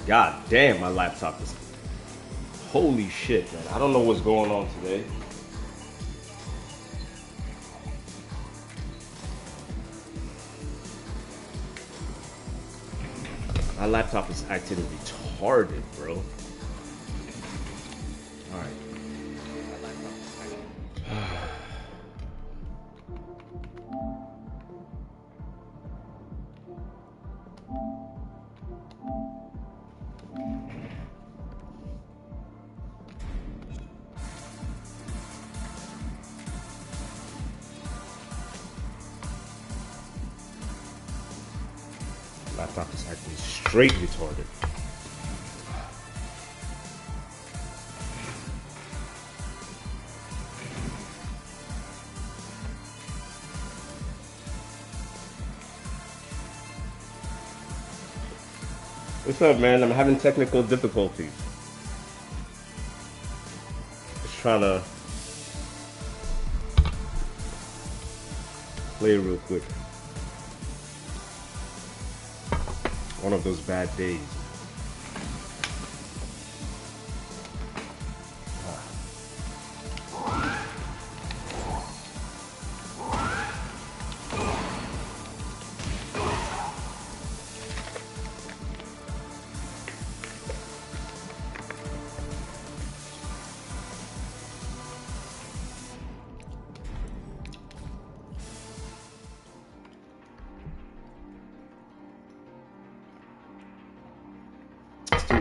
God damn, my laptop is. Holy shit, man. I don't know what's going on today. My laptop is acting retarded, bro. Alright. Laptop is acting straight retarded. What's up, man? I'm having technical difficulties. Just trying to play real quick. One of those bad days.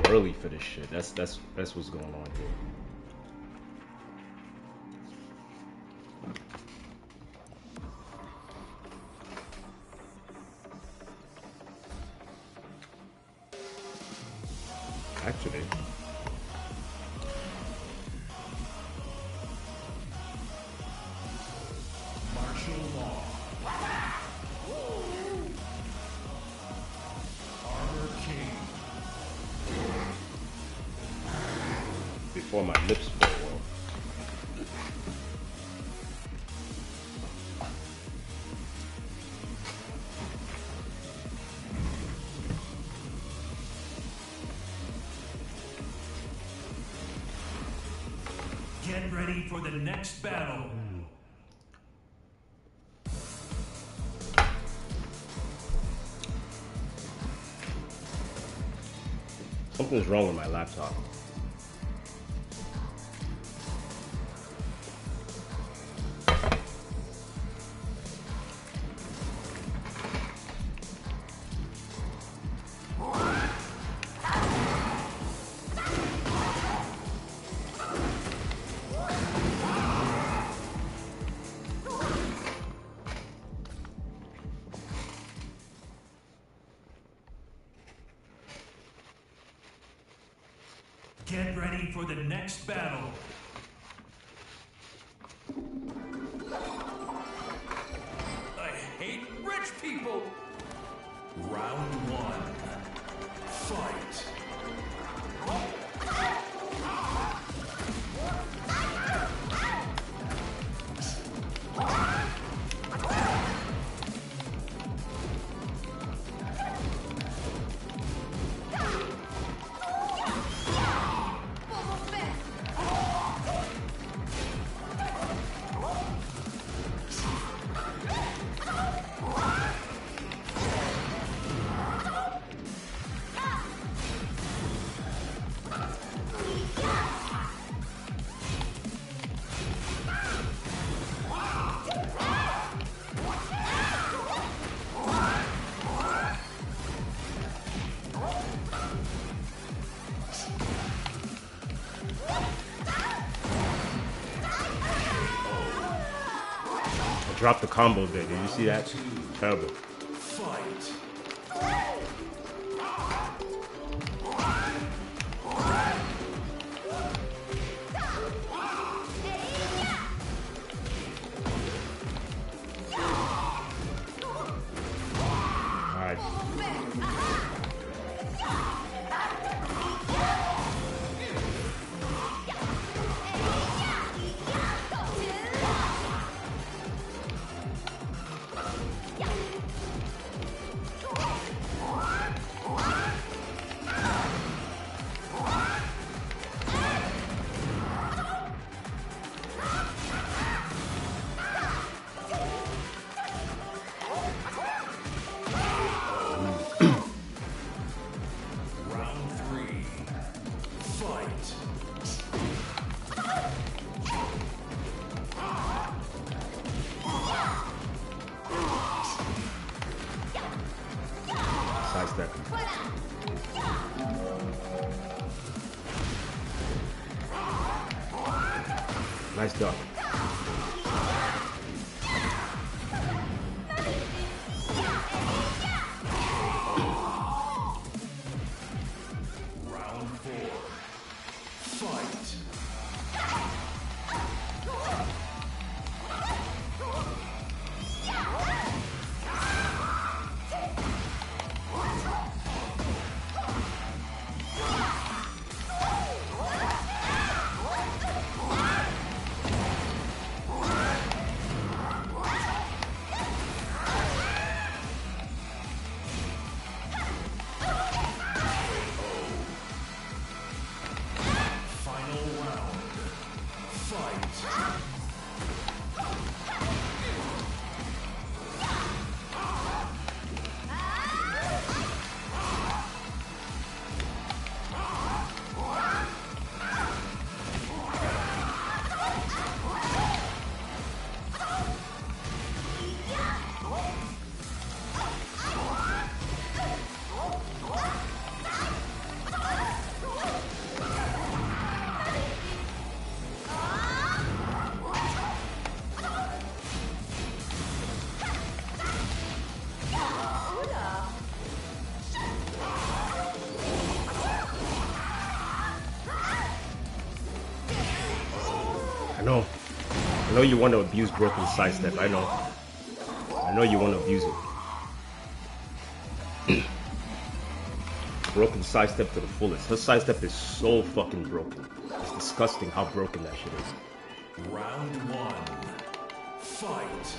Early for this shit. That's what's going on here. Actually, martial law. Armor King. Before my lips fall off. Get ready for the next battle. Something's wrong with my laptop. Get ready for the next battle. I hate rich people. Round one. Fight. Drop the combo there. Did you see that? Terrible. Fight. Alright. Fight. Sidestep. Nice duck. Round 4. Fight. Final round. Fight. I know you want to abuse broken sidestep. I know you want to abuse it. Broken sidestep to the fullest. Her sidestep is so fucking broken. It's disgusting how broken that shit is. Round 1. Fight.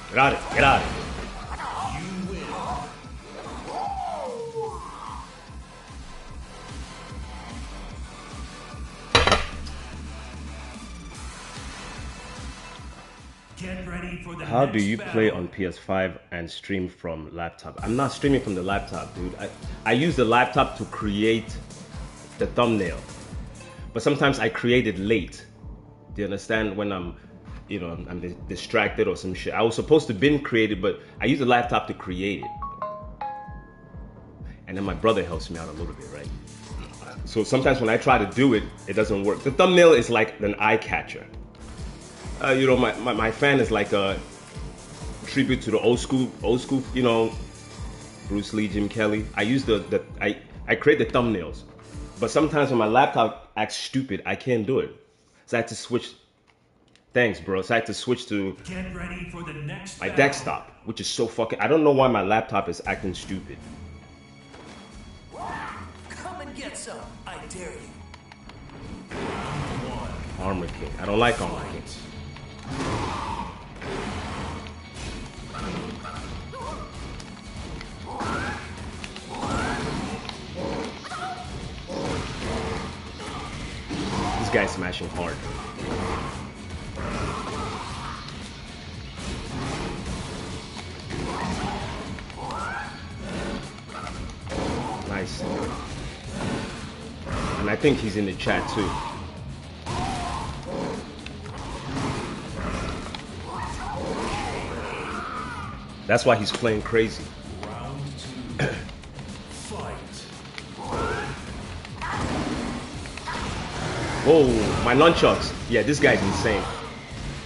Get out of it. Get out of it. Get ready for the How do next you battle. play on PS5 and stream from laptop? I'm not streaming from the laptop, dude. I use the laptop to create the thumbnail. But sometimes I create it late. Do you understand? When I'm you know, I'm distracted or some shit. I was supposed to been created, but I use the laptop to create it. And then my brother helps me out a little bit, right? So sometimes when I try to do it, it doesn't work. The thumbnail is like an eye catcher. You know, my fan is like a tribute to the old school, you know, Bruce Lee, Jim Kelly. I use I create the thumbnails. But sometimes when my laptop acts stupid, I can't do it. So I had to switch. Thanks, bro. So I had to switch to Get ready for the next my battle. desktop, which is so fucking. I don't know why my laptop is acting stupid. Come and get some. I dare you. Armor King. I don't like Armor King. This guy's smashing hard. Nice. And I think he's in the chat too. That's why he's playing crazy. Round 2. Fight. Whoa, my nunchucks. Yeah, this guy's insane.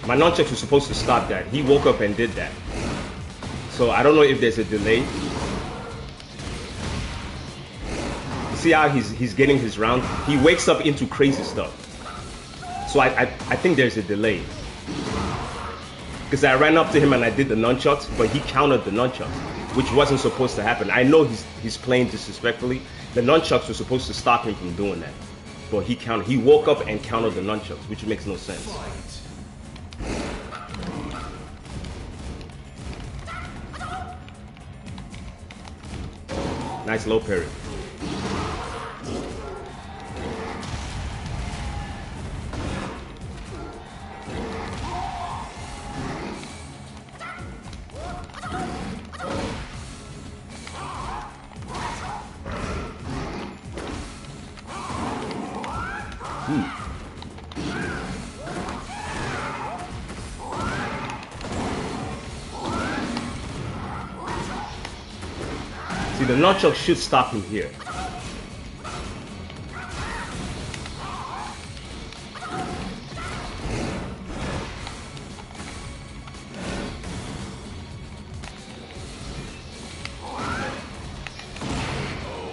My nunchucks were supposed to stop that. He woke up and did that. So I don't know if there's a delay. You see how he's getting his round? He wakes up into crazy stuff. So I think there's a delay. Because I ran up to him and I did the nunchucks, but he countered the nunchucks, which wasn't supposed to happen. I know he's playing disrespectfully. The nunchucks were supposed to stop him from doing that. But he countered. He woke up and countered the nunchucks, which makes no sense. Fight. Nice low parry. See, the nunchuck should stop him here.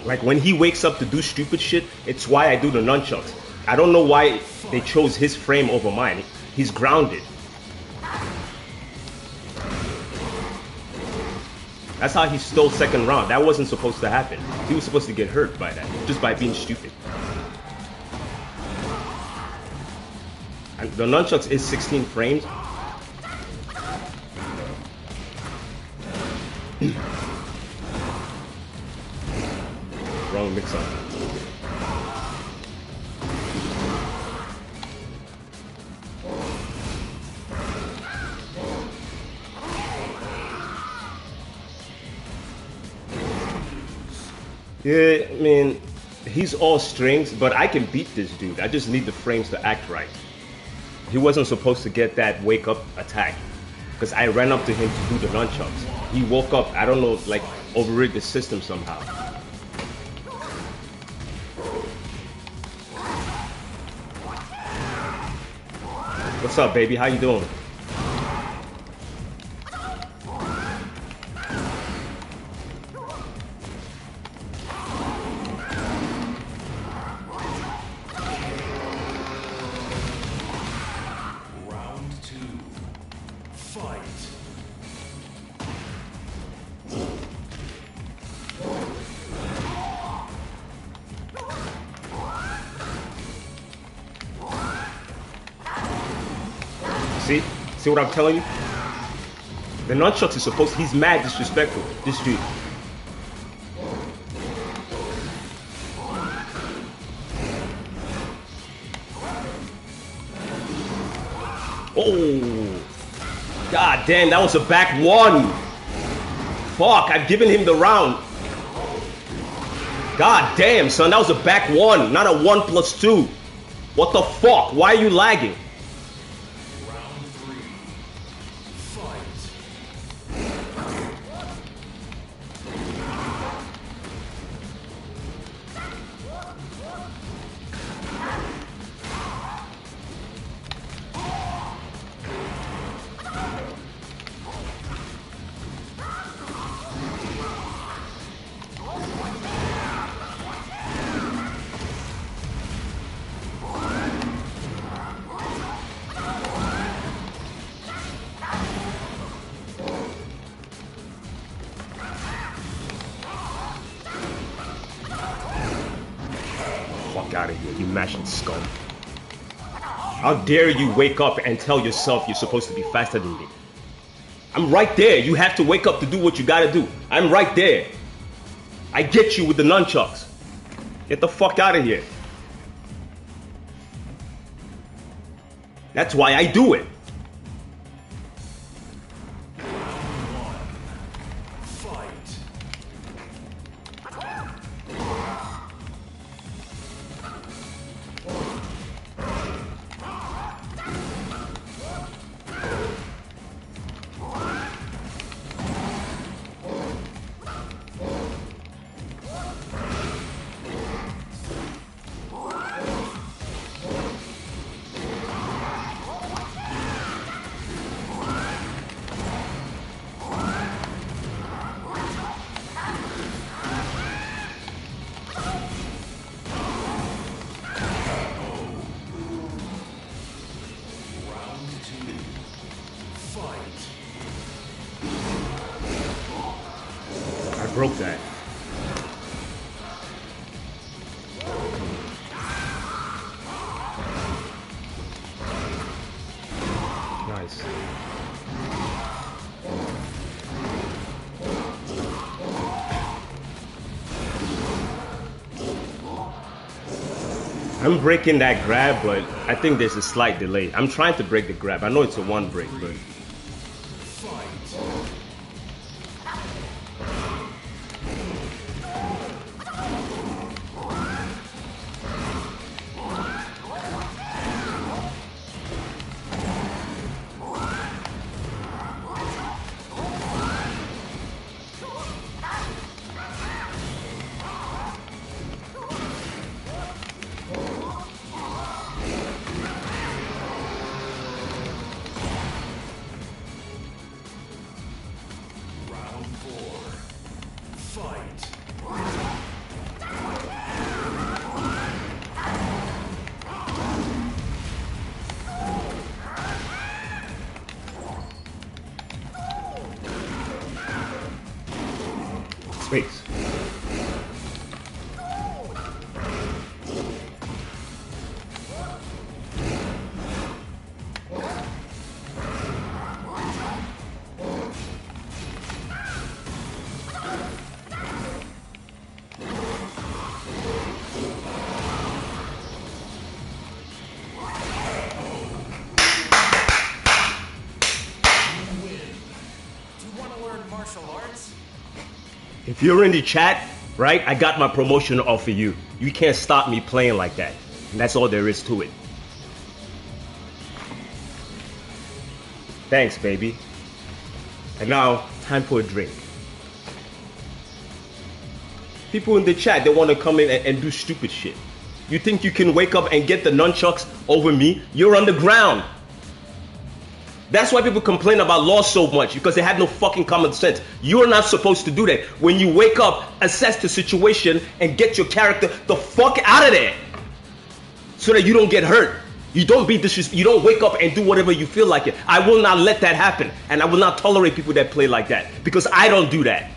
Like when he wakes up to do stupid shit, it's why I do the nunchucks. I don't know why they chose his frame over mine. He's grounded. That's how he stole second round. That wasn't supposed to happen. He was supposed to get hurt by that, just by being stupid. And the nunchucks is 16 frames. Wrong mix-up. Yeah, I mean, he's all strings, but I can beat this dude. I just need the frames to act right. He wasn't supposed to get that wake-up attack, because I ran up to him to do the nunchucks. He woke up, I don't know, like, overrid the system somehow. What's up, baby? How you doing? Round 2. Fight. See? See what I'm telling you? The nunchucks is supposed, he's mad disrespectful, this dude. Oh, god damn, that was a back one. Fuck, I've given him the round. God damn, son, that was a back one, not a 1+2. What the fuck? Why are you lagging? Round 3. smashing scum. How dare you wake up and tell yourself you're supposed to be faster than me? I'm right there. You have to wake up to do what you gotta do. I'm right there. I get you with the nunchucks. Get the fuck out of here. That's why I do it. Broke that. Nice. I'm breaking that grab, but I think there's a slight delay. I'm trying to break the grab. I know it's a one break, but space. If you're in the chat, right, I got my promotion offer you. You can't stop me playing like that. And that's all there is to it. Thanks, baby. And now, time for a drink. People in the chat, they want to come in and do stupid shit. You think you can wake up and get the nunchucks over me? You're on the ground. That's why people complain about law so much, because they have no fucking common sense. You're not supposed to do that. When you wake up, assess the situation and get your character the fuck out of there, so that you don't get hurt. You don't be disrespectful. You don't wake up and do whatever you feel like it. I will not let that happen, and I will not tolerate people that play like that, because I don't do that.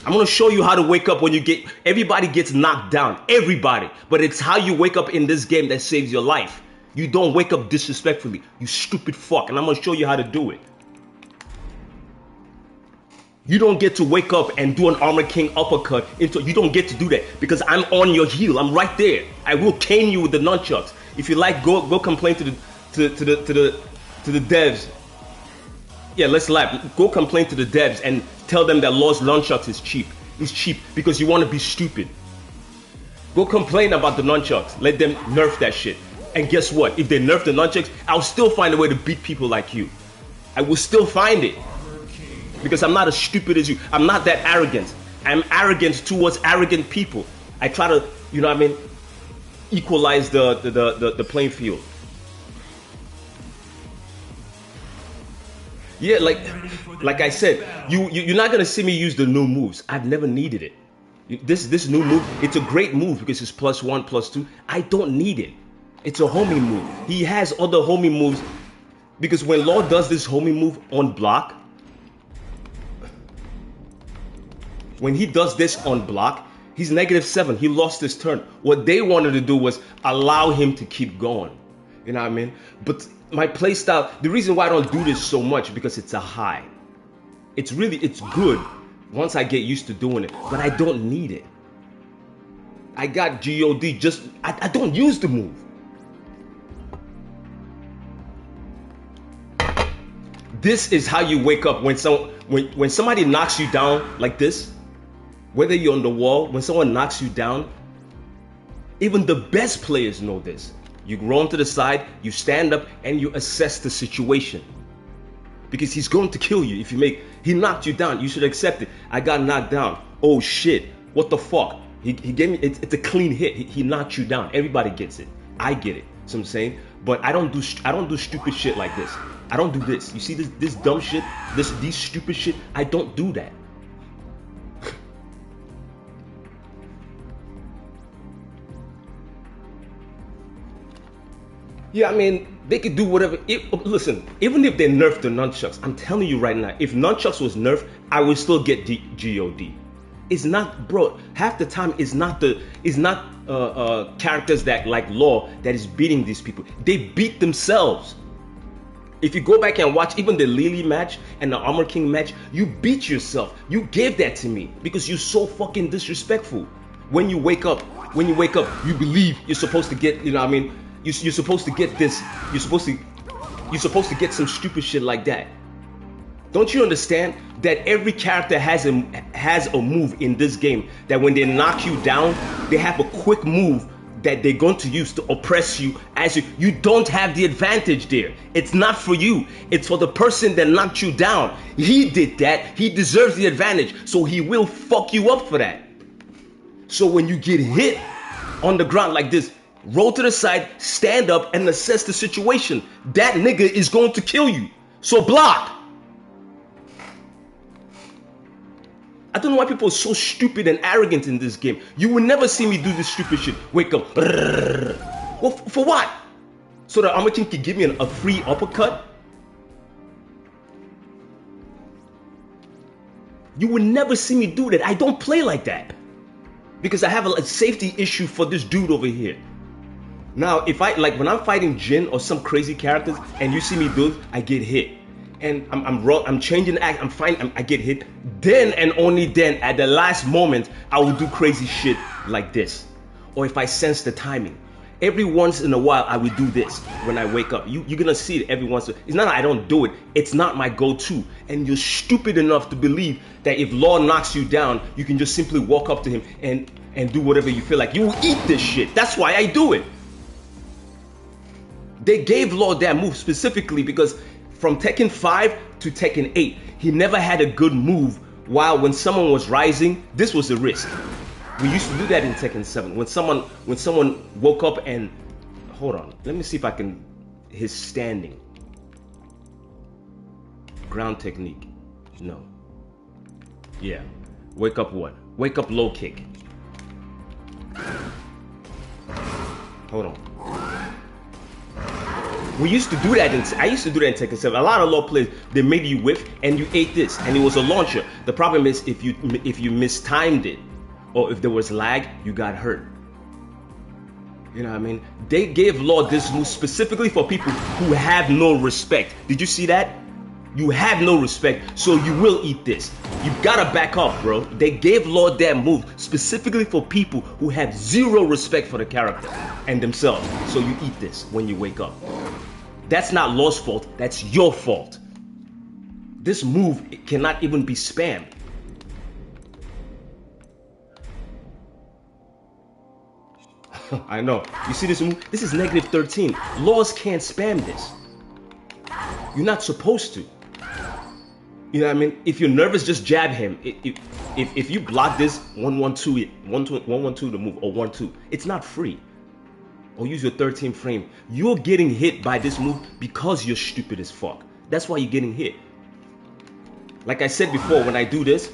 I'm gonna show you how to wake up when you get. Everybody gets knocked down. Everybody, but it's how you wake up in this game that saves your life. You don't wake up disrespectfully, you stupid fuck, and I'm gonna show you how to do it. You don't get to wake up and do an Armor King uppercut into. You don't get to do that because I'm on your heel. I'm right there. I will cane you with the nunchucks. If you like, go complain to the devs. Yeah, let's laugh. Go complain to the devs and tell them that Law's nunchucks is cheap. It's cheap because you want to be stupid. Go complain about the nunchucks. Let them nerf that shit. And guess what? If they nerf the nunchucks, I'll still find a way to beat people like you. I will still find it. Because I'm not as stupid as you. I'm not that arrogant. I'm arrogant towards arrogant people. I try to, you know what I mean, equalize the playing field. Yeah, like I said, you're not gonna see me use the new moves. I've never needed it. This new move, it's a great move because it's +1, +2. I don't need it. It's a homing move. He has other homing moves because when Law does this homing move on block, when he does this on block, He's -7. He lost his turn. What they wanted to do was allow him to keep going. You know what I mean? But my play style, the reason why I don't do this so much, because it's a high. It's good once I get used to doing it, but I don't need it. I got GOD, I don't use the move. This is how you wake up when somebody knocks you down like this. Whether you're on the wall, when someone knocks you down, even the best players know this. You roll to the side, you stand up, and you assess the situation. Because he's going to kill you if he knocked you down. You should accept it. I got knocked down. Oh shit, what the fuck? He gave me, it's a clean hit. He knocked you down. Everybody gets it. I get it. So I'm saying, but I don't do stupid shit like this. I don't do this. You see this dumb shit, these stupid shit. I don't do that. Yeah, I mean, they could do whatever. Listen, even if they nerfed the nunchucks, I'm telling you right now, if nunchucks was nerfed, I would still get GOD. It's not, bro. Half the time, it's not characters that like Law that is beating these people. They beat themselves. If you go back and watch even the Lily match and the Armor King match, you beat yourself. You gave that to me because you're so fucking disrespectful. When you wake up, you believe you're supposed to get, you know what I mean? You're supposed to get this. You're supposed to get some stupid shit like that. Don't you understand that every character has a move in this game that when they knock you down, they have a quick move that they're going to use to oppress you as you don't have the advantage there. It's not for you. It's for the person that knocked you down. He did that. He deserves the advantage. So he will fuck you up for that. So when you get hit on the ground like this, roll to the side, stand up, and assess the situation. That nigga is going to kill you. So block. I don't know why people are so stupid and arrogant in this game. You will never see me do this stupid shit. Wake up. Well, for what? So that Armor King can give me a free uppercut? You will never see me do that. I don't play like that. Because I have a safety issue for this dude over here. Now, if when I'm fighting Jin or some crazy characters and you see me do it, I get hit. And I'm changing the act, I'm fine, I get hit. Then and only then, at the last moment, I will do crazy shit like this. Or if I sense the timing. Every once in a while, I will do this when I wake up. You're gonna see it every once in a while. It's not that I don't do it, it's not my go-to. And you're stupid enough to believe that if Law knocks you down, you can just simply walk up to him and do whatever you feel like. You will eat this shit. That's why I do it. They gave Law that move specifically because from Tekken 5 to Tekken 8, he never had a good move, while when someone was rising, this was a risk. We used to do that in Tekken 7. When someone woke up and, hold on, let me see if I can, his standing. Ground technique, no. Yeah, wake up what? Wake up low kick. Hold on. We used to do that I used to do that in Tekken 7. A lot of Law players, they made you whiff and you ate this and it was a launcher. The problem is if you mistimed it or if there was lag, you got hurt. You know what I mean? They gave Law this move specifically for people who have no respect. Did you see that? You have no respect, so you will eat this. You gotta back off, bro. They gave Law that move specifically for people who have zero respect for the character and themselves. So you eat this when you wake up. That's not Law's fault, that's your fault. This move cannot even be spammed. I know. You see this move? This is -13. Laws can't spam this. You're not supposed to. You know what I mean? If you're nervous, just jab him. If you block this 1-1-2, 1-1-2 to move, or 1-2, it's not free. Or use your 13 frame. You're getting hit by this move because you're stupid as fuck. That's why you're getting hit. Like I said before, when I do this,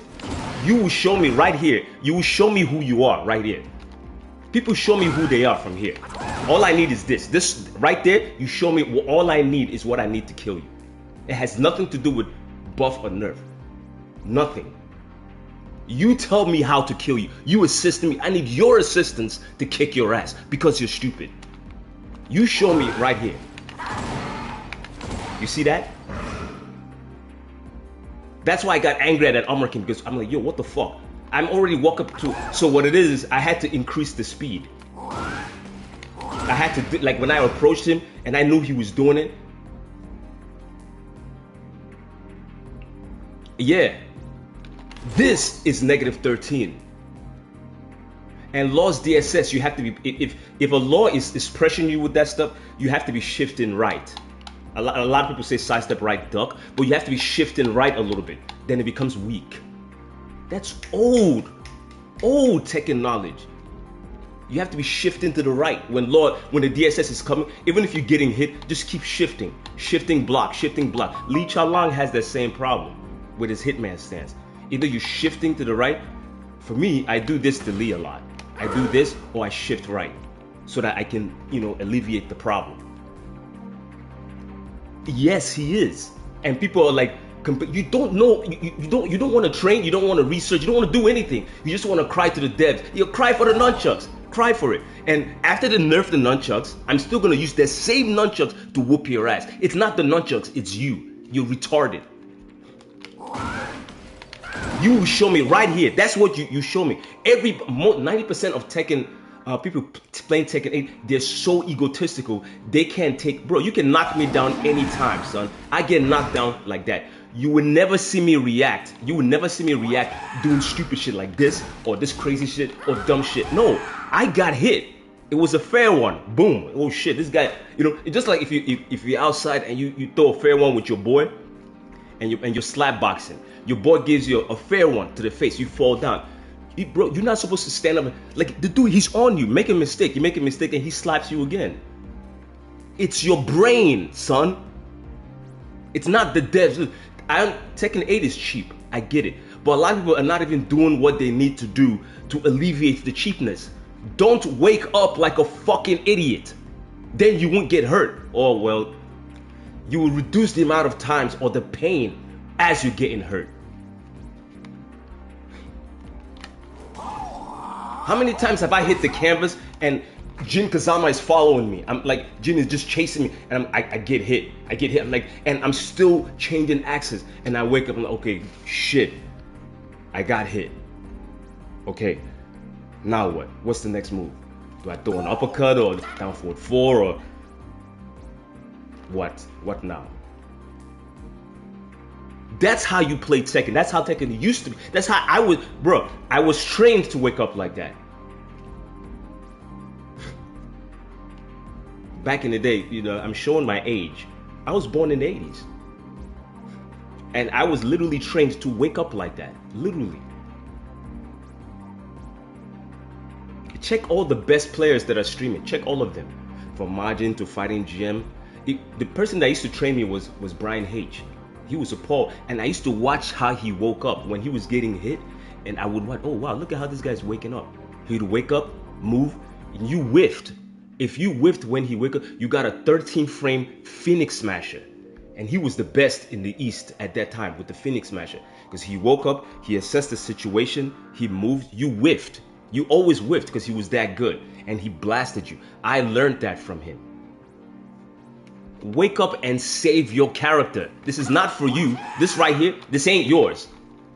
you will show me right here. You will show me who you are right here. People show me who they are from here. All I need is this. This right there, you show me all I need is what I need to kill you. It has nothing to do with buff or nerf. Nothing. You tell me how to kill you. You assist me. I need your assistance to kick your ass because you're stupid. You show me right here. You see that? That's why I got angry at that American, because I'm like, yo, what the fuck? I'm already walk up to. So what it is I had to increase the speed. I had to, like when I approached him and I knew he was doing it. Yeah. This is negative 13. And Law's DSS, you have to be, if a Law is pressuring you with that stuff, you have to be shifting right. A lot of people say sidestep right duck, but you have to be shifting right a little bit. Then it becomes weak. That's old Tekken knowledge. You have to be shifting to the right. When the DSS is coming, even if you're getting hit, just keep shifting. Shifting block, shifting block. Lee Cha-Lang has that same problem with his Hitman stance. Either you're shifting to the right. For me, I do this to Lee a lot. I do this or I shift right so that I can, alleviate the problem. Yes, he is. And people are like, you don't know, you don't want to train, you don't want to research, you don't want to do anything. You just want to cry to the devs. You cry for the nunchucks. Cry for it. And after they nerf the nunchucks, I'm still going to use the same nunchucks to whoop your ass. It's not the nunchucks, it's you. You're retarded. You show me right here. That's what you show me. 90% of Tekken people playing Tekken 8, they're so egotistical. They can't take, bro, you can knock me down anytime, son. I get knocked down like that. You will never see me react. You will never see me react doing stupid shit like this or this crazy shit or dumb shit. No, I got hit. It was a fair one. Boom. Oh shit, this guy, it's just like if you're outside and you throw a fair one with your boy and you're slap boxing. Your boy gives you a fair one to the face. You fall down. Bro, you're not supposed to stand up. Like the dude, he's on you. Make a mistake. You make a mistake and he slaps you again. It's your brain, son. It's not the devs. Tekken 8 is cheap. I get it. But a lot of people are not even doing what they need to do to alleviate the cheapness. Don't wake up like a fucking idiot. Then you won't get hurt. Or, well, you will reduce the amount of times or the pain as you're getting hurt. How many times have I hit the canvas and Jin Kazama is following me? I'm like, Jin is just chasing me and I get hit. I'm like, and I'm still changing axes. And I wake up and I'm like, okay, shit, I got hit. Okay, now what? What's the next move? Do I throw an uppercut or down forward 4 or what? What now? That's how you play Tekken. That's how Tekken used to be. That's how I was, bro. I was trained to wake up like that. Back in the day, I'm showing my age. I was born in the 80s. And I was literally trained to wake up like that. Literally. Check all the best players that are streaming. Check all of them. From Majin to Fighting GM. The person that used to train me was Brian H. He was appalled, and I used to watch how he woke up when he was getting hit, and I would watch, oh wow, look at how this guy's waking up. He'd wake up, move, and you whiffed. If you whiffed when he woke up, you got a 13 frame Phoenix Smasher. And he was the best in the East at that time with the Phoenix Smasher. Because he woke up, he assessed the situation, he moved, you whiffed. You always whiffed because he was that good, and he blasted you. I learned that from him. Wake up and save your character. This is not for you. This right here, this ain't yours.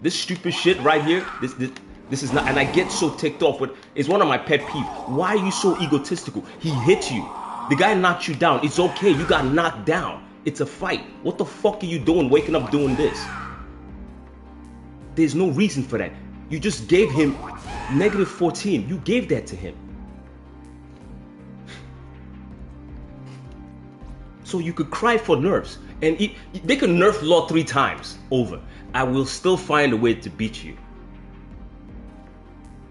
This stupid shit right here, this is not, and I get so ticked off with, it's one of my pet peeves. Why are you so egotistical? He hit you. The guy knocked you down. It's okay, you got knocked down. It's a fight. What the fuck are you doing waking up doing this? There's no reason for that. You just gave him negative 14. You gave that to him. So you could cry for nerfs, and they could nerf Law 3 times over. I will still find a way to beat you.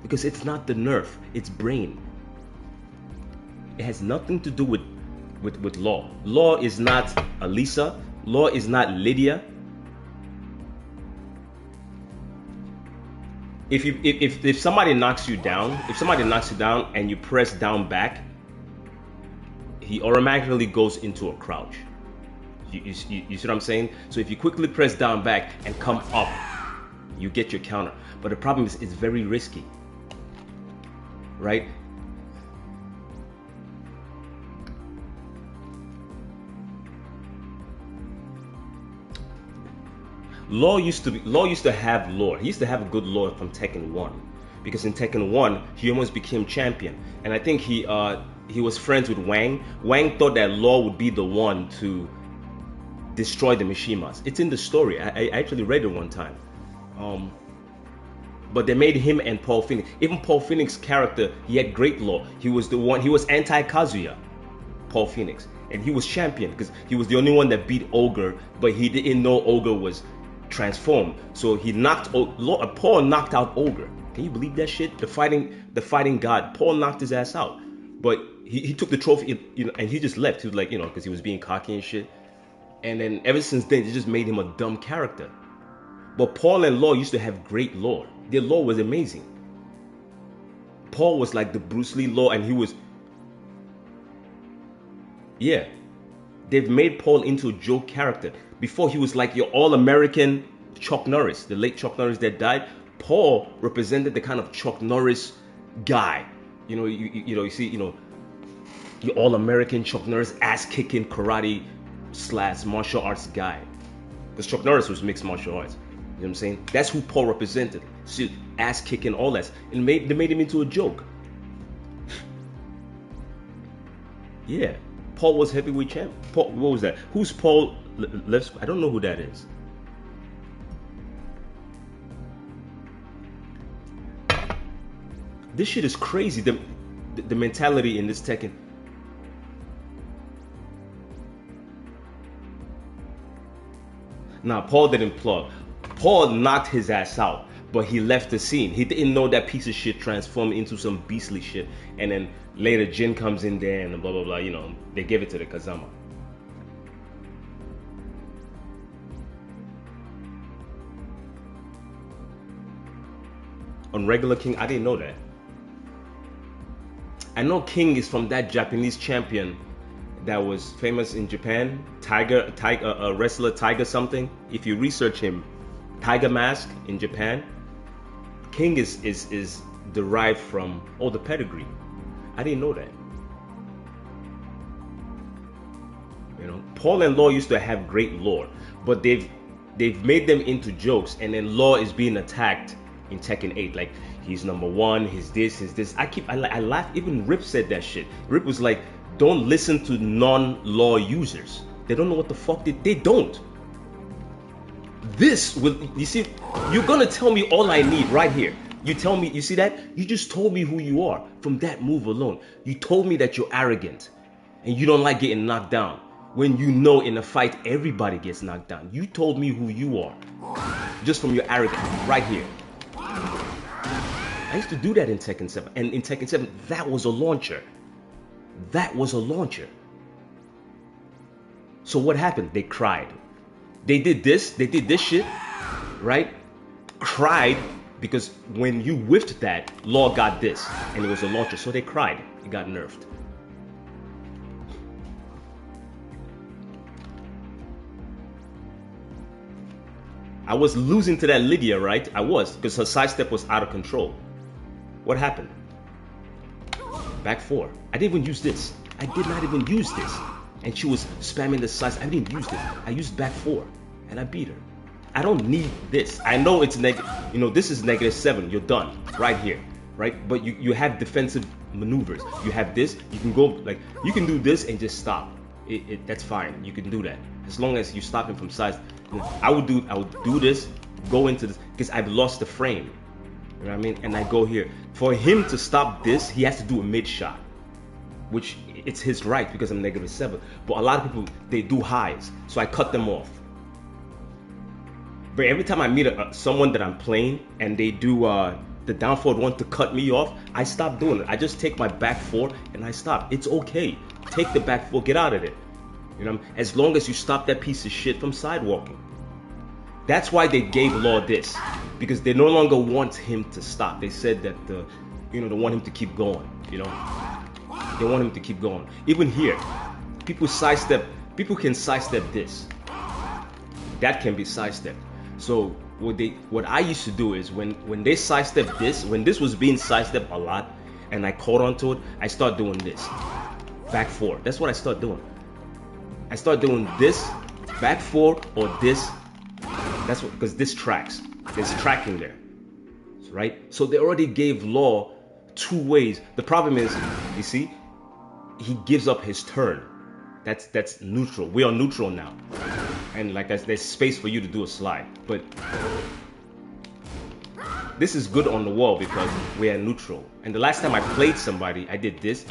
Because it's not the nerf, it's brain. It has nothing to do with Law. Law is not Alisa. Law is not Lydia. If somebody knocks you down, and you press down back, he automatically goes into a crouch. You see what I'm saying? So if you quickly press down back and come up, You get your counter. But the problem is it's very risky. Right? Law used to have lore. He used to have a good lore from Tekken 1. Because in Tekken 1, he almost became champion. And I think he was friends with Wang. Wang thought that Law would be the one to destroy the Mishimas. It's in the story. I actually read it one time. But they made him and Paul Phoenix. Even Paul Phoenix's character, he had great lore. He was anti-Kazuya, Paul Phoenix. And he was champion because he was the only one that beat Ogre, but he didn't know Ogre was transformed. So he Paul knocked out Ogre. Can you believe that shit? The fighting god, Paul knocked his ass out. But he took the trophy, and he just left. He was like, because he was being cocky and shit. And then ever since then, it just made him a dumb character. But Paul and Law used to have great lore. Their lore was amazing. Paul was like the Bruce Lee Law, and he was... Yeah. They've made Paul into a joke character. Before, he was like your all-American Chuck Norris, the late Chuck Norris that died. Paul represented the kind of Chuck Norris guy. You see, your all-American Chuck Norris ass-kicking karate / martial arts guy. Because Chuck Norris was mixed martial arts. You know what I'm saying? That's who Paul represented. Shit, ass-kicking, all that. And they made him into a joke. Yeah. Paul was heavyweight champ. Paul, what was that? Who's Paul? I don't know who that is. This shit is crazy. The mentality in this Tekken. Nah, Paul didn't plug. Paul knocked his ass out, but he left the scene. He didn't know that piece of shit transformed into some beastly shit. And then later Jin comes in there and blah, blah, blah. They give it to the Kazama. On regular King, I didn't know that. I know King is from that Japanese champion that was famous in Japan, Tiger, wrestler Tiger something. If you research him, Tiger Mask in Japan, King is derived from the pedigree. I didn't know that. Paul and Law used to have great lore, but they've made them into jokes, and then Law is being attacked in Tekken 8. Like, he's number one, he's this. I laugh. Even Rip said that shit. Rip was like, don't listen to non-law users. They don't know what the fuck they don't. This will, you see, you're gonna tell me all I need right here. You tell me, you see that? You just told me who you are from that move alone. You told me that you're arrogant and you don't like getting knocked down. When you know in a fight, everybody gets knocked down. You told me who you are just from your arrogance right here. I used to do that in Tekken 7. And in Tekken 7, that was a launcher. That was a launcher. So what happened? They cried. They did this shit, right? Cried because when you whiffed that, Law got this. And it was a launcher. So they cried. It got nerfed. I was losing to that Lydia, right? I was, because her sidestep was out of control. What happened? Back 4. I didn't even use this. I did not even use this. And she was spamming the sides. I didn't use this. I used back 4. And I beat her. I don't need this. I know it's this is -7. You're done. Right here. Right? But you have defensive maneuvers. You have this. You can go, you can do this and just stop. That's fine. You can do that. As long as you stop him from sides. I would do this, go into this, because I've lost the frame. You know what I mean? And I go here. For him to stop this, he has to do a mid shot, which it's his right because I'm -7. But a lot of people, they do highs, so I cut them off. But every time I meet someone that I'm playing and they do the down forward one to cut me off, I stop doing it. I just take my back 4 and I stop. It's okay. Take the back 4, get out of it. You know, as long as you stop that piece of shit from sidewalking. That's why they gave Law this, because they no longer want him to stop. They said that they want him to keep going. They want him to keep going. Even here, people can sidestep this. That can be sidestepped. So what I used to do is when they sidestep this, when this was being sidestepped a lot, and I caught onto it, I start doing this, back four. That's what I start doing. I start doing this, back four, or this. That's what, because this tracks. There's tracking there, right? So they already gave Law 2 ways. The problem is, you see, he gives up his turn. That's neutral. We are neutral now, and like there's space for you to do a slide. But this is good on the wall because we are neutral. And the last time I played somebody, I did this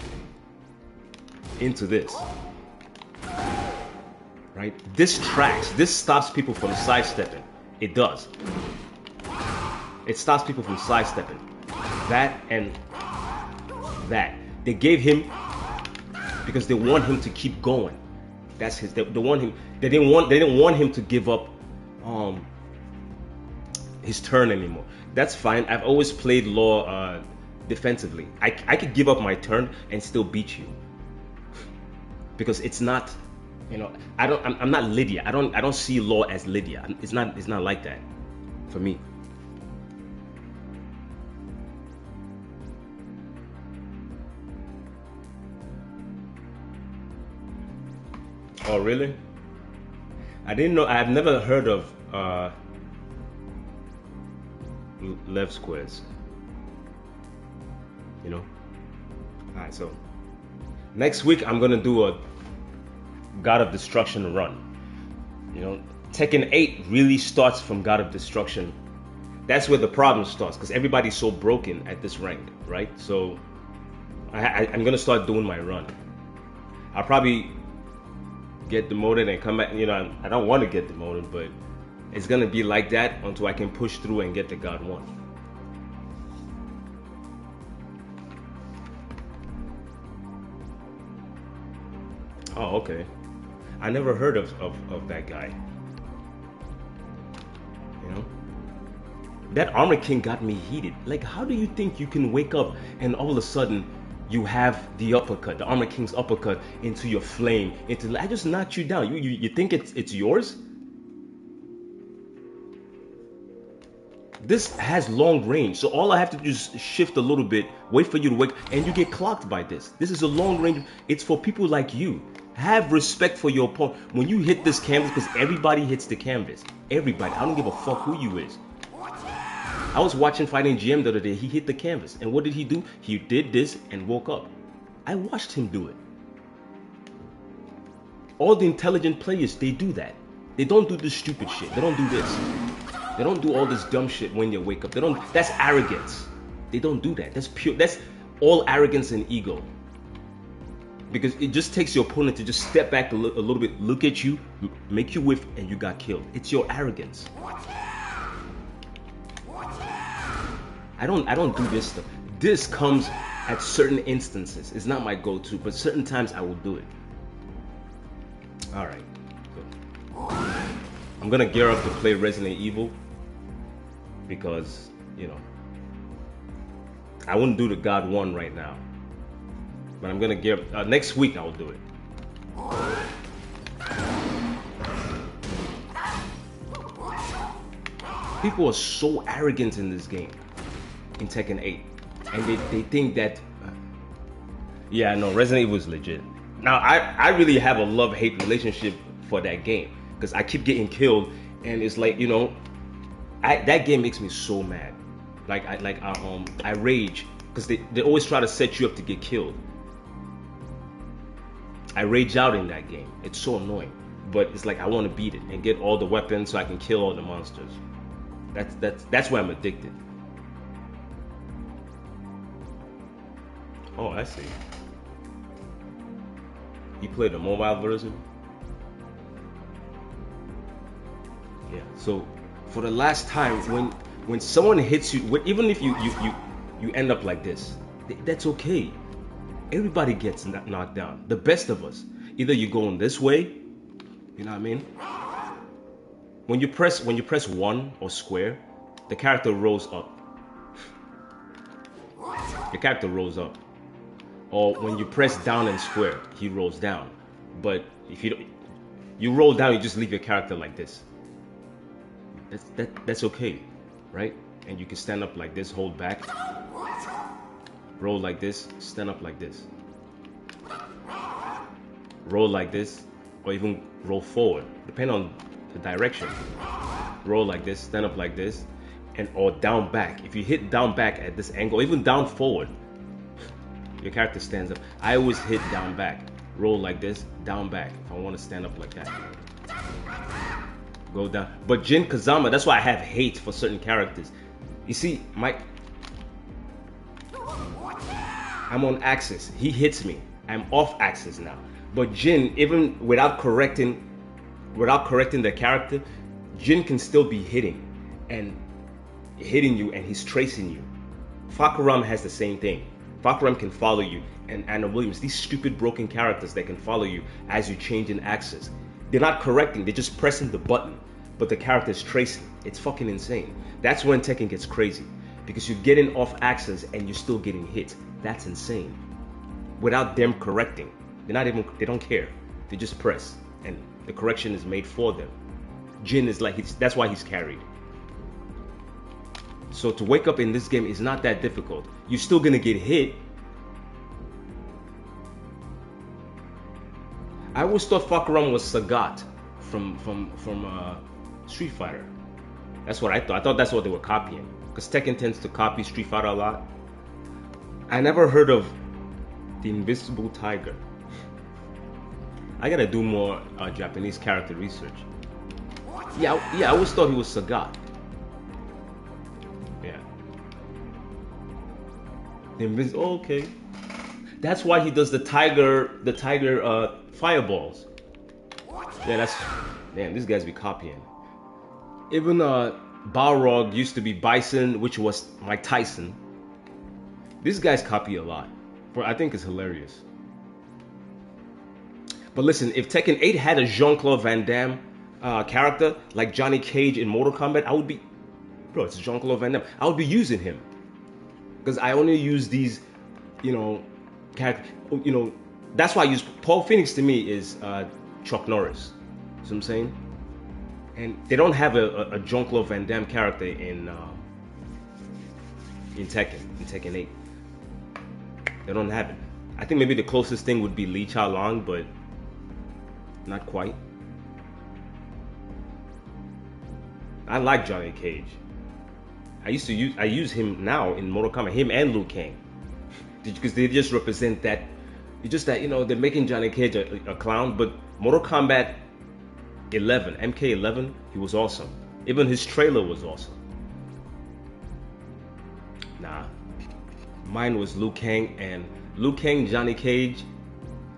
into this. Right? This tracks. This stops people from sidestepping. It does. It stops people from sidestepping. That and that. They gave him because they want him to keep going. That's his. They want him. They didn't want him to give up his turn anymore. That's fine. I've always played Law defensively. I could give up my turn and still beat you because it's not. You know, I'm not Lydia. I don't see Law as Lydia. It's not like that for me. Oh really? I didn't know. I've never heard of left squares. You know. All right. So next week I'm gonna do a God of Destruction run. You know, Tekken 8 really starts from God of Destruction. That's where the problem starts because everybody's so broken at this rank, right? So I'm gonna start doing my run. I'll probably get demoted and come back. You know, I don't want to get demoted, but it's gonna be like that until I can push through and get the God 1. Oh, okay. I never heard of that guy. You know? That Armor King got me heated. Like, how do you think you can wake up and all of a sudden you have the uppercut, the Armor King's uppercut into your flame, I just knocked you down. You think it's yours? This has long range, so all I have to do is shift a little bit, wait for you to wake, and you get clocked by this. This is a long range. It's for people like you. Have respect for your opponent. When you hit this canvas, because everybody hits the canvas. Everybody. I don't give a fuck who you is. I was watching Fighting GM the other day. He hit the canvas. And what did he do? He did this and woke up. I watched him do it. All the intelligent players, they do that. They don't do this stupid shit. They don't do this. They don't do all this dumb shit when they wake up. They don't. That's arrogance. They don't do that. That's pure. That's all arrogance and ego. Because it just takes your opponent to just step back a little bit, look at you, make you whiff, and you got killed. It's your arrogance. I don't do this stuff. This comes at certain instances. It's not my go-to, but certain times I will do it. All right. So, I'm gonna gear up to play Resident Evil because, you know, I wouldn't do the God 1 right now. But I'm gonna gear up. Next week I will do it. People are so arrogant in this game, in Tekken 8, and they think that, yeah, no, Resident Evil is legit. Now I really have a love-hate relationship for that game because I keep getting killed, and it's like, you know, that game makes me so mad. I rage because they always try to set you up to get killed. I rage out in that game. It's so annoying. But it's like I want to beat it and get all the weapons so I can kill all the monsters. That's why I'm addicted. Oh, I see. You played the mobile version? Yeah. So for the last time, when someone hits you, even if you end up like this, that's okay. Everybody gets knocked down. The best of us. Either you go in this way, you know what I mean? When you press 1 or square, the character rolls up. The character rolls up. Or when you press down and square, he rolls down. But if you roll down, you just leave your character like this. That's okay, right? And you can stand up like this, hold back, roll like this, stand up like this, roll like this, or even roll forward, depending on the direction. Roll like this, stand up like this, and or down back. If you hit down back at this angle, even down forward, your character stands up. I always hit down back. Roll like this, down back. If I want to stand up like that. Go down. But Jin Kazama, that's why I have hate for certain characters. You see, I'm on axis. He hits me. I'm off axis now. But Jin, even without correcting the character, Jin can still be hitting you, and he's tracing you. Fahkumram has the same thing. Fahkumram can follow you, and Anna Williams, these stupid broken characters that can follow you as you change in axis. They're not correcting, they're just pressing the button, but the character is tracing. It's fucking insane. That's when Tekken gets crazy, because you're getting off axis and you're still getting hit. That's insane. Without them correcting, they don't care. They just press, and the correction is made for them. Jin is like, that's why he's carried. So to wake up in this game is not that difficult. You're still gonna get hit. I always thought Fahkumram was Sagat from Street Fighter. That's what I thought. I thought that's what they were copying, because Tekken tends to copy Street Fighter a lot. I never heard of the Invisible Tiger. I gotta do more Japanese character research. Yeah, I always thought he was Sagat. Yeah. Okay. That's why he does the tiger fireballs. Yeah, damn, these guys be copying. Even Balrog used to be Bison, which was Mike Tyson. These guys copy a lot, but I think it's hilarious. But listen, if Tekken 8 had a Jean-Claude Van Damme character like Johnny Cage in Mortal Kombat, I would be, bro, it's Jean-Claude Van Damme. I would be using him, because I only use these, characters. That's why I use Paul Phoenix. To me is Chuck Norris. See what I'm saying? And they don't have a Jean-Claude Van Damme character in Tekken 8. They don't have it. I think maybe the closest thing would be Lee Cha Long, but not quite. I like Johnny Cage. I use him now in Mortal Kombat, him and Liu Kang, because they just represent that. It's just that they're making Johnny Cage a clown, but Mortal Kombat 11, MK11, he was awesome. Even his trailer was awesome. Nah, mine was Liu Kang, Johnny Cage,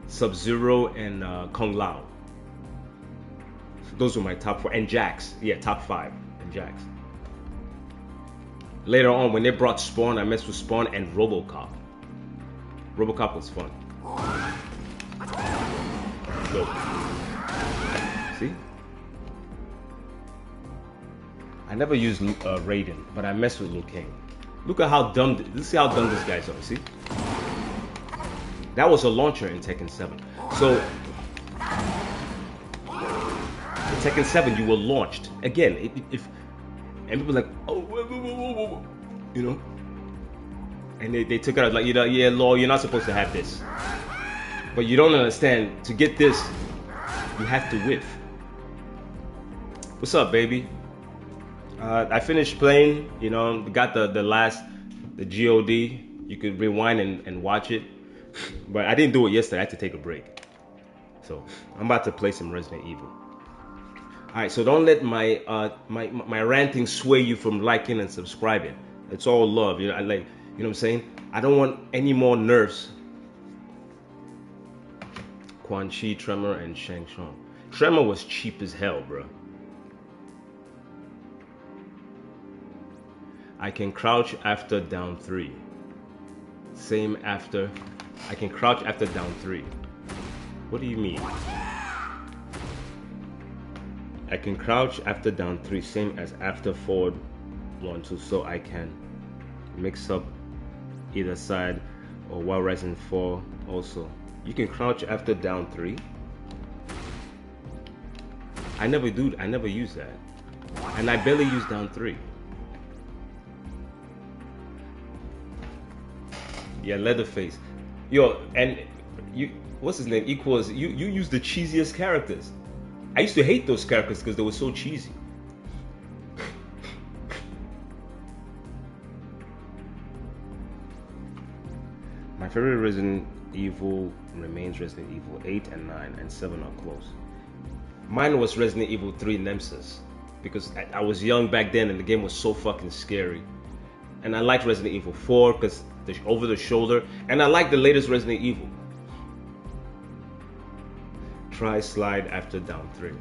Sub-Zero, and Kung Lao. Those were my top 4, and Jax. Yeah, top 5, and Jax. Later on, when they brought Spawn, I messed with Spawn and RoboCop. RoboCop was fun. Go. See? I never used Raiden, but I messed with Liu Kang. Look at how dumb. Let's see how dumb these guys are. See? That was a launcher in Tekken 7. So in Tekken 7, you were launched again. And people were like, oh, whoa. And they took it out like, yeah, law, you're not supposed to have this. But you don't understand. To get this, you have to whiff. What's up, baby? I finished playing. Got the GOD. You could rewind and watch it. But I didn't do it yesterday. I had to take a break. So I'm about to play some Resident Evil. Alright, so don't let my ranting sway you from liking and subscribing. It's all love. You know what I'm saying? I don't want any more nerfs. Quan Chi, Tremor, and Shang Tsung. Tremor was cheap as hell, bro. I can crouch after down 3. Same after. I can crouch after down 3. What do you mean? I can crouch after down 3, same as after forward 1, 2, so I can mix up either side or while rising 4 also. You can crouch after down 3. I never use that. And I barely use down 3. Yeah, Leatherface. Yo, and you, what's his name? Equals, you use the cheesiest characters. I used to hate those characters because they were so cheesy. My favorite Resident Evil remains Resident Evil 8 and 9, and 7 are close. Mine was Resident Evil 3 Nemesis, because I was young back then and the game was so fucking scary. And I liked Resident Evil 4 because over the shoulder, and I like the latest Resident Evil. Try slide after down 3.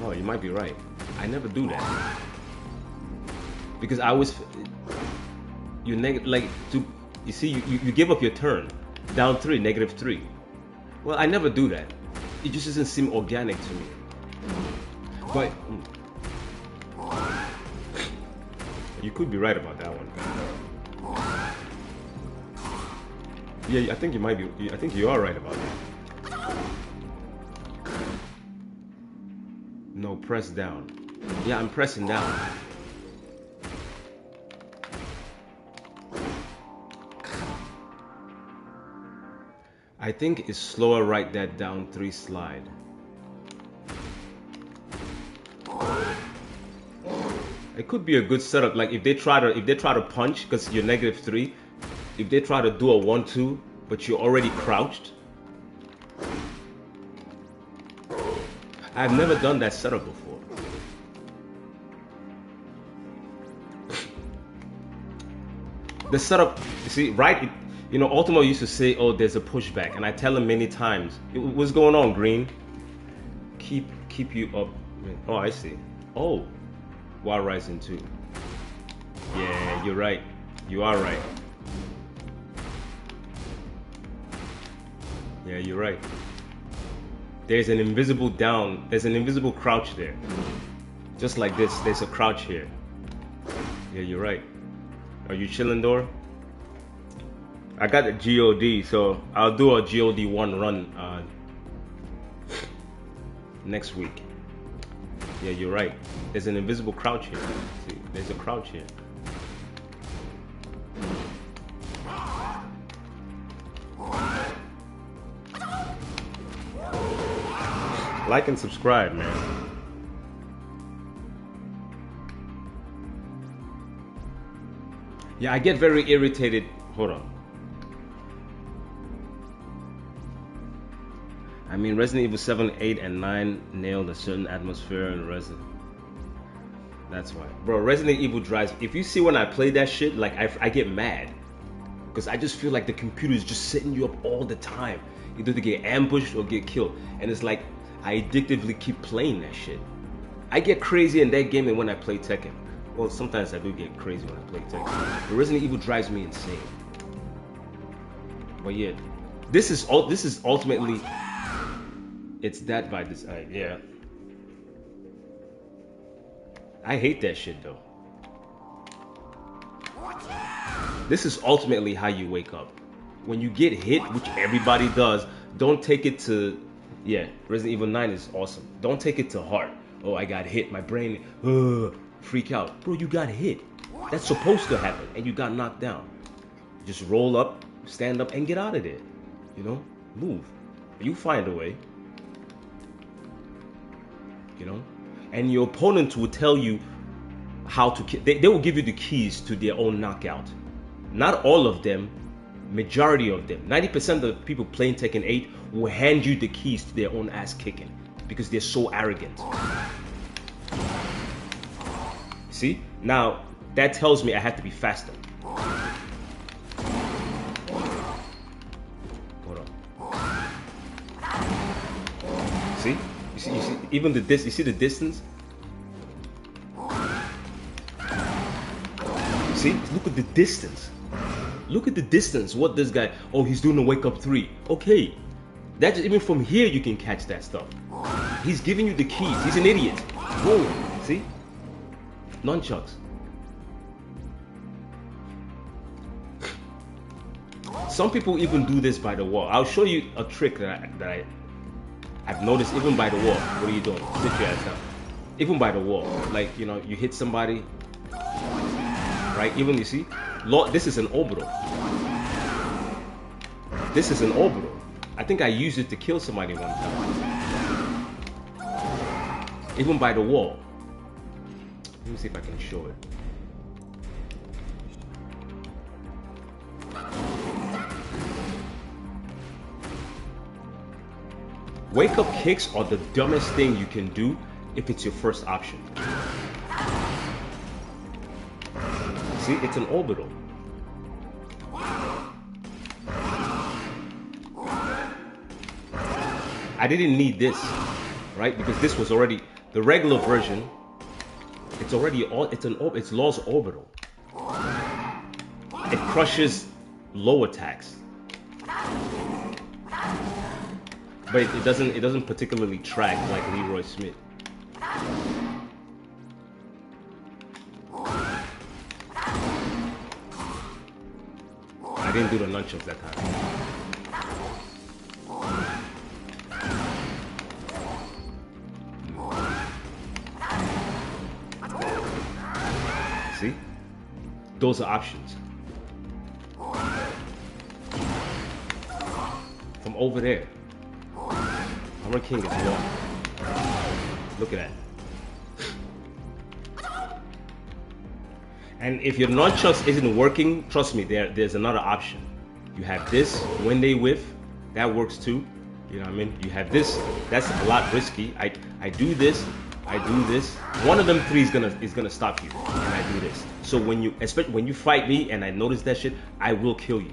Oh, you might be right. I never do that. Because I was... You see, you give up your turn. Down 3, -3. Well, I never do that. It just doesn't seem organic to me. But... You could be right about that one. Yeah, I think you might be. I think you are right about that. No, press down. Yeah, I'm pressing down. I think it's slower right that down 3 slide. It could be a good setup. Like if they try to punch because you're -3, if they try to do a 1-2 but you're already crouched. I've never done that setup before. The setup, you see, right? You know, Ultimo used to say, "Oh, there's a pushback," and I tell him many times, "What's going on, Green? Keep you up." Oh, I see. Oh. While Rising 2. Yeah, you're right. You are right. Yeah, you're right. There's an invisible down. There's an invisible crouch there. Just like this, there's a crouch here. Yeah, you're right. Are you chilling, Dora? I got a GOD, so I'll do a GOD 1 run next week. Yeah, you're right. There's an invisible crouch here. See, there's a crouch here. Like and subscribe, man. Yeah, I get very irritated. Hold on. I mean, Resident Evil 7, 8, and 9 nailed a certain atmosphere in Resident. That's why. Bro, Resident Evil drives... If you see when I play that shit, like, I get mad. Because I just feel like the computer is just setting you up all the time. Either to get ambushed or get killed. And it's like, I addictively keep playing that shit. I get crazy in that game than when I play Tekken. Well, sometimes I do get crazy when I play Tekken. But Resident Evil drives me insane. But yeah, this is ultimately... It's that by design, yeah. I hate that shit though. This is ultimately how you wake up. When you get hit, which everybody does, don't take it to... Yeah, Resident Evil 9 is awesome. Don't take it to heart. Oh, I got hit. My brain, freak out. Bro, you got hit. That's supposed to happen, and you got knocked down. Just roll up, stand up, and get out of there. You know? Move. You find a way. You know, and your opponent will tell you how to they will give you the keys to their own knockout. Not all of them, majority of them, 90% of the people playing Tekken 8 will hand you the keys to their own ass kicking because they're so arrogant. See, now that tells me I have to be faster. Hold on. See? You see, even you see the distance? See, look at the distance. Look at the distance. What this guy, oh, he's doing a wake up 3. Okay. That's even from here you can catch that stuff. He's giving you the keys. He's an idiot. Boom. See? Nunchucks. Some people even do this by the wall. I'll show you a trick that I I've noticed even by the wall. What are you doing? Sit your ass down. Even by the wall, like, you know, you hit somebody, right? Even, you see, Lord, this is an orbital. This is an orbital. I think I used it to kill somebody one time. Even by the wall. Let me see if I can show it. Wake up kicks are the dumbest thing you can do if it's your first option. See, it's an orbital. I didn't need this, right? Because this was already the regular version. It's already it's Law's orbital. It crushes low attacks. But it doesn't particularly track like Leroy Smith. I didn't do the nunchucks that time. See? Those are options. From over there. Hammer King is long. Look at that. And if your nunchucks isn't working, trust me, there's another option. You have this, when they whiff, that works too. You know what I mean? You have this, that's a lot risky. I do this, I do this. One of them three is gonna stop you, and I do this. So especially when you fight me and I notice that shit, I will kill you.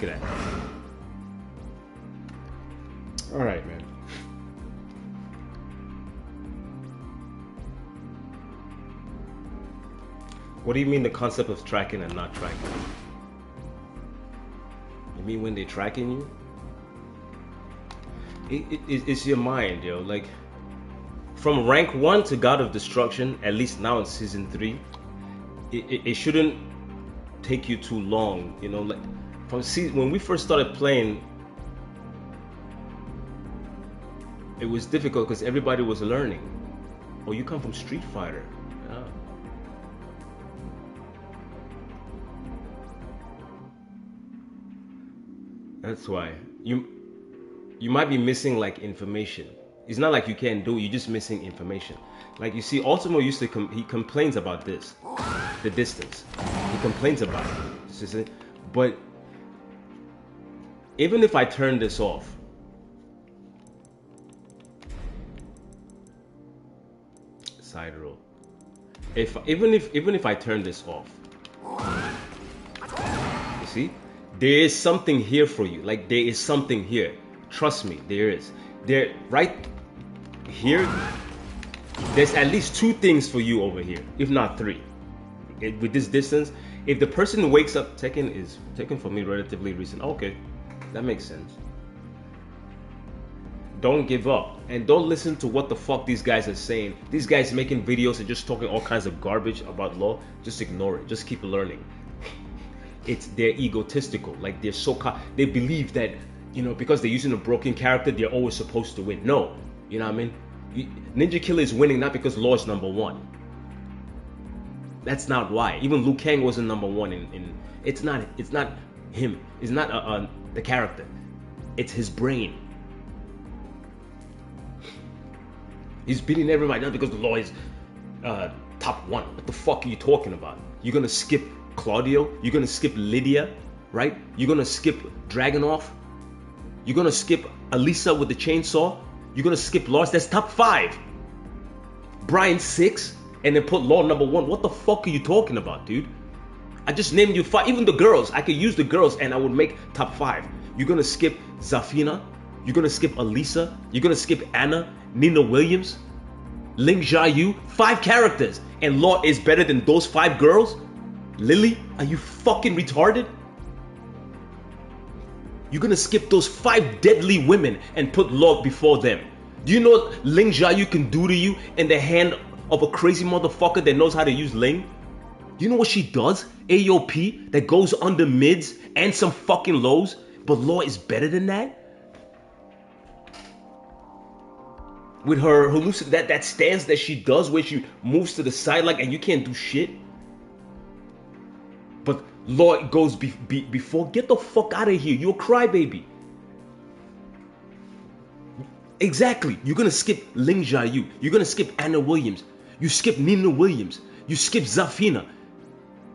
Look at that. All right, man. What do you mean the concept of tracking and not tracking? You mean when they're tracking you? It's your mind, yo. Like, from rank 1 to God of Destruction, at least now in season 3, it shouldn't take you too long, you know. Like, when we first started playing, it was difficult because everybody was learning. Oh, you come from Street Fighter. Yeah. That's why you might be missing like information. It's not like you can't do it, you're just missing information. Like, you see, Ultimo used to he complains about this, the distance. He complains about it. But even if I turn this off, side roll. Even if I turn this off, you see, there is something here for you. Like, there is something here. Trust me, there is. There, right here, there's at least 2 things for you over here, if not 3. With this distance, if the person wakes up, Tekken for me relatively recent. Okay, that makes sense. Don't give up, and don't listen to what the fuck these guys are saying. These guys making videos and just talking all kinds of garbage about law. Just ignore it. Just keep learning. They're egotistical. Like, they believe that, you know, because they're using a broken character, they're always supposed to win. No, you know what I mean? Ninja Killer is winning not because Law is number 1. That's not why. Even Liu Kang wasn't number 1 in it's not him. It's not the character. It's his brain. He's beating everybody not because the Law is top 1. What the fuck are you talking about? You're gonna skip Claudio? You're gonna skip Lydia, right? You're gonna skip Dragunov? You're gonna skip Elisa with the chainsaw? You're gonna skip Lars? That's top 5. Brian 6, and then put Law number 1. What the fuck are you talking about, dude? I just named you 5. Even the girls, I could use the girls and I would make top 5. You're gonna skip Zafina? You're gonna skip Elisa? You're gonna skip Anna? Nina Williams? Ling Xiaoyu? 5 characters, and Law is better than those 5 girls? Lily, are you fucking retarded? You're gonna skip those 5 deadly women and put Law before them. Do you know what Ling Xiaoyu can do to you in the hand of a crazy motherfucker that knows how to use Ling? Do you know what she does? AOP that goes under mids and some fucking lows, but Law is better than that? With her that stance that she does where she moves to the side like and you can't do shit. But Law goes before. Get the fuck out of here. You're a crybaby. Exactly. You're gonna skip Ling Xiaoyu. You're gonna skip Anna Williams. You skip Nina Williams. You skip Zafina.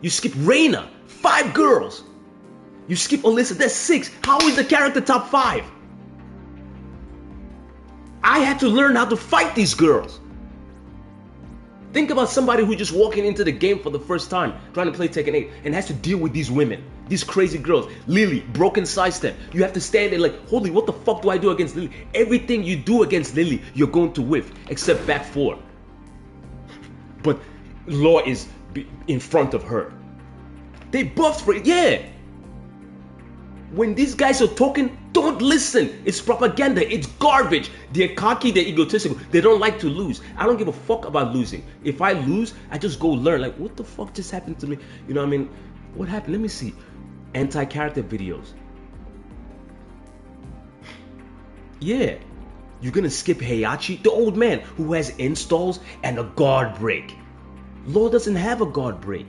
You skip Reina. 5 girls. You skip Alyssa. That's 6. How is the character top 5? I had to learn how to fight these girls. Think about somebody who just walking into the game for the first time, trying to play Tekken 8, and has to deal with these women, these crazy girls. Lily, broken sidestep. You have to stand there like, holy, what the fuck do I do against Lily? Everything you do against Lily, you're going to whiff, except back 4. But Law is in front of her. They buffed for it, yeah. When these guys are talking, don't listen. It's propaganda. It's garbage. They're cocky. They're egotistical. They don't like to lose. I don't give a fuck about losing. If I lose, I just go learn. Like, what the fuck just happened to me? You know what I mean? What happened? Let me see. Anti-character videos. Yeah. You're gonna skip Heihachi, the old man who has installs and a guard break. Law doesn't have a guard break.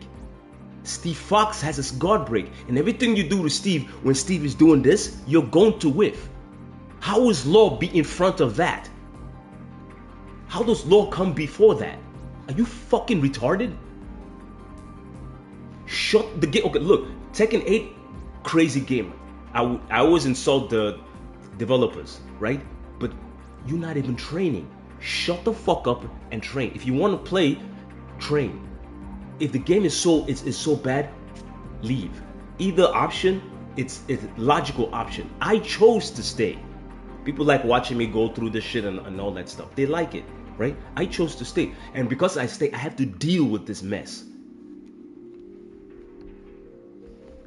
Steve Fox has his guard break, and everything you do to Steve when Steve is doing this, you're going to whiff. How is Law be in front of that? How does Law come before that? Are you fucking retarded? Shut the game. Okay, look, Tekken 8, crazy game. I always insult the developers, right? But you're not even training. Shut the fuck up and train. If you want to play, train. If the game is so bad, leave. Either option, it's logical option. I chose to stay. People like watching me go through this shit and all that stuff. They like it, right? I chose to stay. And because I stay, I have to deal with this mess.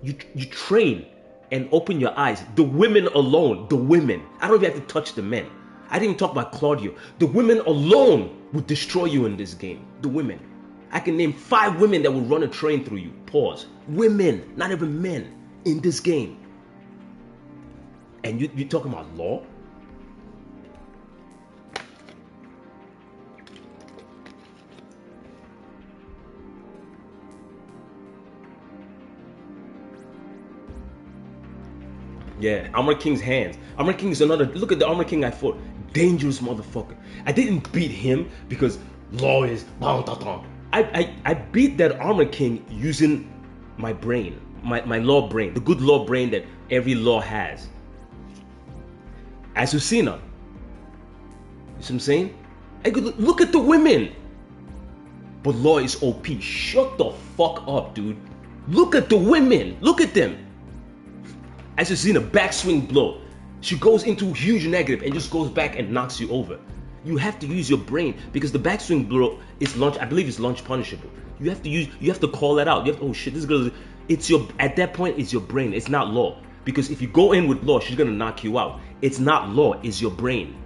You train and open your eyes. The women alone, the women. I don't even have to touch the men. I didn't talk about Claudio. The women alone would destroy you in this game. The women. I can name 5 women that will run a train through you. Pause. Women, not even men, in this game. And you talking about Law? Yeah, Armor King's hands. Armor King is another. Look at the Armor King I fought. Dangerous motherfucker. I didn't beat him because Law is. I beat that Armor King using my brain, my Law brain, the good Law brain that every Law has. Azucena. You see what I'm saying? I could look at the women. But Law is OP. Shut the fuck up, dude. Look at the women. Look at them. Azucena, backswing blow. She goes into huge negative and just goes back and knocks you over. You have to use your brain because the backswing blow is launch. I believe it's launch punishable. You have to call that out. You have to, oh shit, this girl. It's your at that point. It's your brain. It's not Law. Because if you go in with Law, she's gonna knock you out. It's not Law. It's your brain.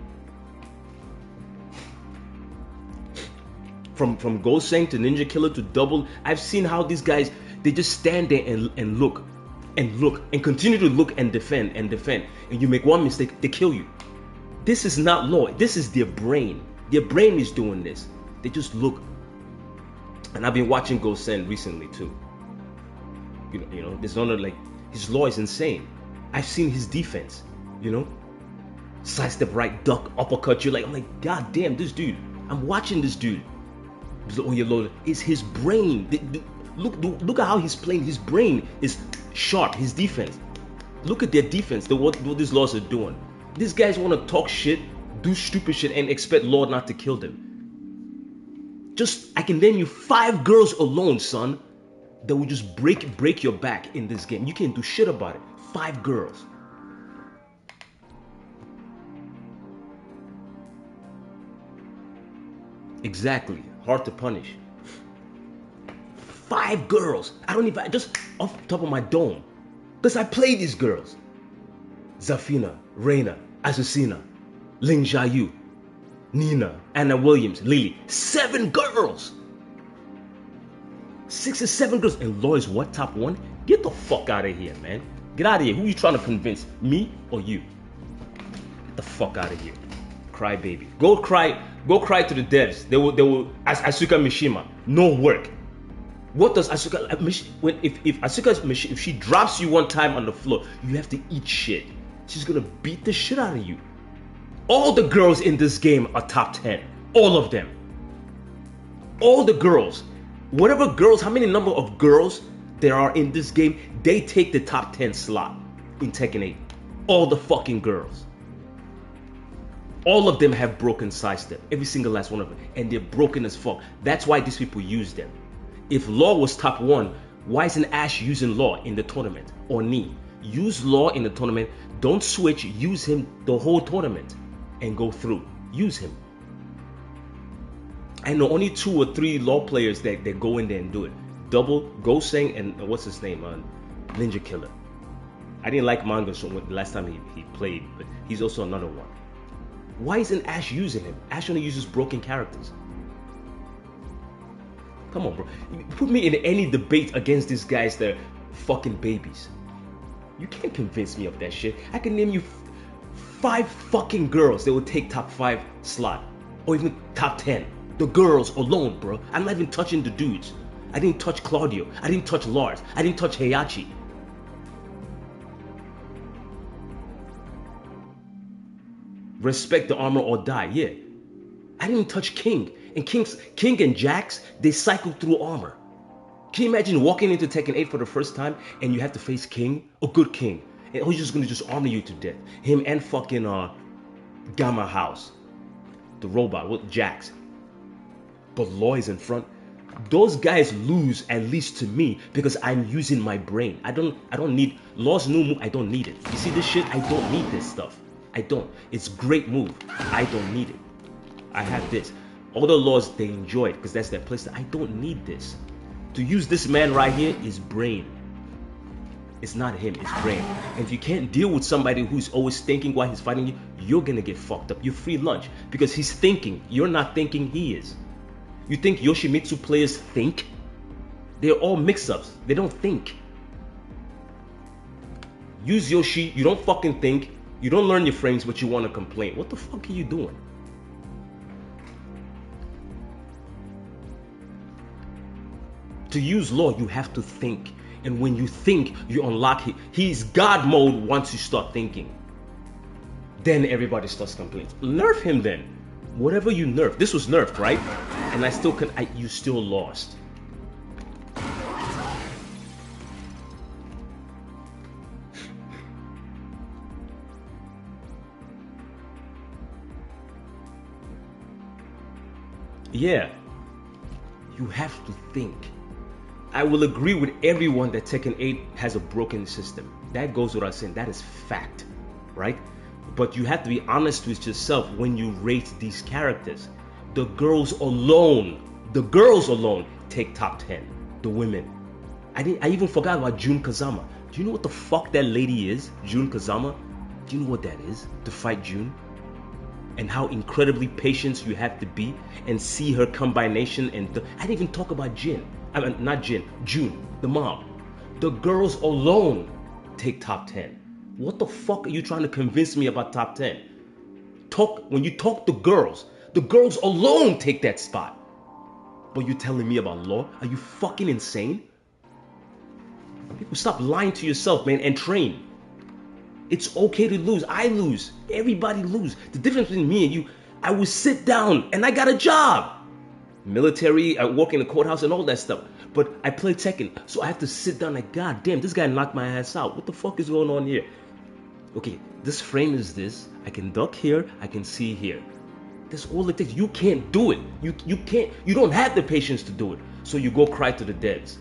From Ghost Sang to Ninja Killer to Double, I've seen how these guys they just stand there and look and continue to look and defend and you make one mistake, they kill you. This is not Law. This is their brain. Their brain is doing this. They just look. And I've been watching Ghost Sang recently too. You know, there's another like his Law is insane. I've seen his defense. You know, sidestep right, duck, uppercut. You're like, I'm like, god damn, this dude. I'm watching this dude. Oh, your Lord, it's his brain. Look at how he's playing. His brain is sharp. His defense. Look at their defense. What these Laws are doing. These guys want to talk shit, do stupid shit, and expect Lord not to kill them. I can name you 5 girls alone, son, that will just break your back in this game. You can't do shit about it. 5 girls. Exactly. Hard to punish. 5 girls. I don't even, just off the top of my dome. Because I play these girls. Zafina, Reina, Azucena, Ling Xiaoyu, Nina, Anna Williams, Lily. 7 girls. 6 or 7 girls. And Law is what? Top 1? Get the fuck out of here, man. Get out of here. Who you trying to convince? Me or you? Get the fuck out of here. Cry baby. Go cry to the devs. They will Asuka Mishima. No work. What does Asuka if Asuka if she drops you one time on the floor, you have to eat shit. She's gonna beat the shit out of you. All the girls in this game are top 10. All of them. All the girls. Whatever girls, how many number of girls there are in this game, they take the top 10 slot in Tekken 8. All the fucking girls. All of them have broken sidestep. Every single last one of them. And they're broken as fuck. That's why these people use them. If Law was top 1, why isn't Ash using Law in the tournament? Or Knee? Use Law in the tournament. Don't switch. Use him the whole tournament. And go through. Use him. I know only 2 or 3 Law players that go in there and do it. Double, Goseng, and what's his name? Ninja Killer. I didn't like Manga so the last time he played, but he's also another one. Why isn't Ash using him? Ash only uses broken characters. Come on, bro. Put me in any debate against these guys that are fucking babies. You can't convince me of that shit. I can name you 5 fucking girls that would take top 5 slot. Or even top 10. The girls alone, bro. I'm not even touching the dudes. I didn't touch Claudio. I didn't touch Lars. I didn't touch Heihachi. Respect the armor or die, yeah. I didn't even touch King. And King and Jax, they cycle through armor. Can you imagine walking into Tekken 8 for the first time and you have to face King? A good King. And he's just gonna just armor you to death. Him and fucking Gamma House. The robot with Jax. But Law is in front. Those guys lose, at least to me, because I'm using my brain. I don't need Law's new move. I don't need it. You see this shit? I don't need this stuff. I don't. It's great move. I don't need it. I have this. Other Laws, they enjoy it because that's their place. I don't need this. To use this man right here is brain. It's not him, it's brain. And if you can't deal with somebody who's always thinking while he's fighting you, you're gonna get fucked up. You're free lunch because he's thinking. You're not thinking, he is. You think Yoshimitsu players think? They're all mix-ups. They don't think. Use Yoshi, you don't fucking think. You don't learn your frames, but you want to complain. What the fuck are you doing? To use Law, you have to think. And when you think, you unlock it. He's God mode once you start thinking. Then everybody starts complaining. Nerf him then. Whatever you nerf. This was nerfed, right? And I still you still lost. Yeah. You have to think. I will agree with everyone that Tekken 8 has a broken system. That goes without saying. That is fact, right? But you have to be honest with yourself when you rate these characters. The girls alone take top 10. The women. I even forgot about Jun Kazama. Do you know what the fuck that lady is? Jun Kazama? Do you know what that is? To fight Jun? And how incredibly patient you have to be and see her combination. And I didn't even talk about Jin. I mean, not Jin. June, the mom. The girls alone take top 10. What the fuck are you trying to convince me about top 10? When you talk to girls, the girls alone take that spot. But you telling me about Law? Are you fucking insane? People, stop lying to yourself, man, and train. It's okay to lose. I lose. Everybody lose. The difference between me and you, I will sit down and I got a job. Military, I work in the courthouse and all that stuff. But I play Tekken, so I have to sit down like, God damn, this guy knocked my ass out. What the fuck is going on here? Okay, this frame is this. I can duck here, I can see here. That's all it takes. You can't do it. You can't. You don't have the patience to do it. So you go cry to the devs.